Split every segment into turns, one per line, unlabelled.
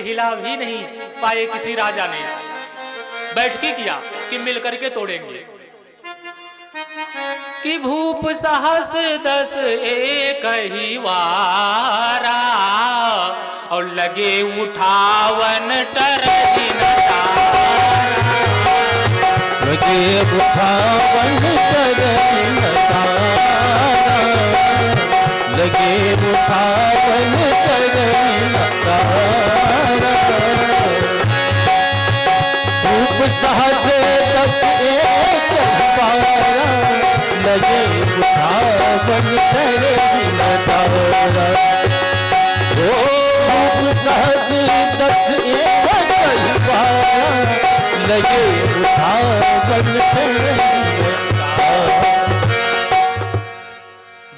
हिला भी नहीं पाए किसी राजा ने। बैठकी किया कि मिलकर के तोड़ेंगे। कि भूप साहस 10 एक ही वारा और लगे उठावन टरही नटारा,
लगे उठावन टरही नटारा, लगे उठावन टरही नटारा। भूप साहस 10 एक वारा लगे उठावन टरही नटारा। ओ भूप साहस 10 एक वारा लगे उठावन टरही नटारा।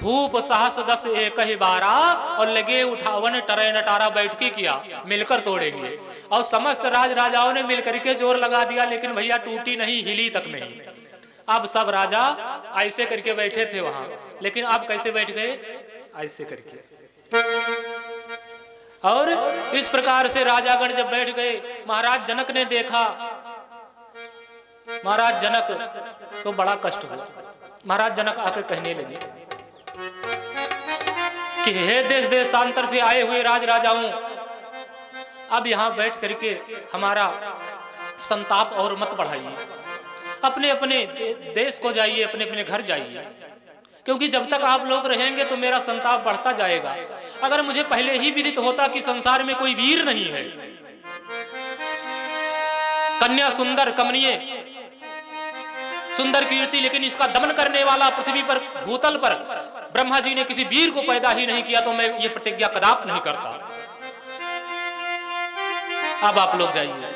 भूप साहस 10 एक ही बारा और लगे उठावन टरे नटारा। बैठकी किया मिलकर तोड़ेंगे। और समस्त राज राजाओं ने मिलकर के जोर लगा दिया, लेकिन भैया टूटी नहीं, हिली तक नहीं। अब सब राजा ऐसे करके बैठे थे वहां, लेकिन अब कैसे बैठ गए? ऐसे करके। और इस प्रकार से राजागण जब बैठ गए, महाराज जनक ने देखा। महाराज जनक को बड़ा कष्ट हुआ। महाराज जनक आकर कहने लगे कि हे देश देशांतर से आए हुए राज राजाओं, अब यहां बैठ करके हमारा संताप और मत बढ़ाइए। अपने अपने देश को जाइए, अपने अपने घर जाइए, क्योंकि जब तक आप लोग रहेंगे तो मेरा संताप बढ़ता जाएगा। अगर मुझे पहले ही विदित होता कि संसार में कोई वीर नहीं है, कन्या सुंदर कमनीय सुंदर कीर्ति, लेकिन इसका दमन करने वाला पृथ्वी पर भूतल पर ब्रह्मा जी ने किसी वीर को पैदा ही नहीं किया, तो मैं ये प्रतिज्ञा कदाप नहीं करता। अब आप लोग जाइए।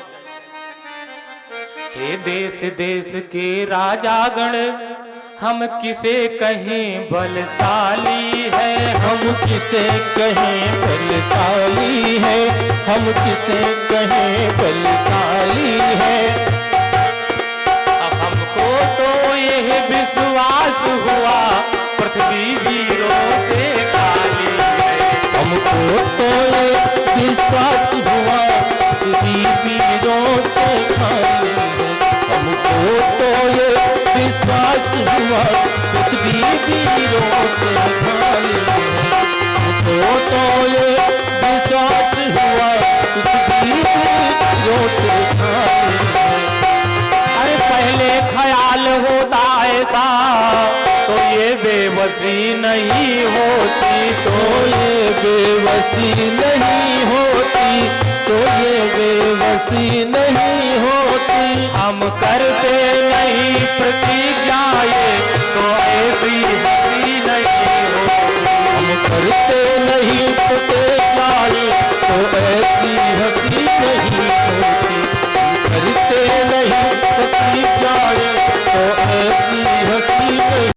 हे देश देश के राजागण, हम किसे कहें बलशाली है,
हम किसे कहें बलशाली है, हम किसे कहें बलशाली है।
अब हमको तो यह विश्वास हुआ पृथ्वी वीरों से खाली है।
हमको तो ये विश्वास हुआ पृथ्वी वीरों से खाली है। हमको तो ये विश्वास हुआ पृथ्वी वीरों से खाली है। हमको तो ये विश्वास हुआ पृथ्वी वीरों से खाली है।
अरे पहले ख्याल होता ऐसा तो ये बेबसी नहीं होती,
तो ये बेबसी नहीं होती, तो ये बेबसी नहीं होती।
हम करते नहीं प्रतिज्ञा ये तो ऐसी हंसी नहीं होती।
हम करते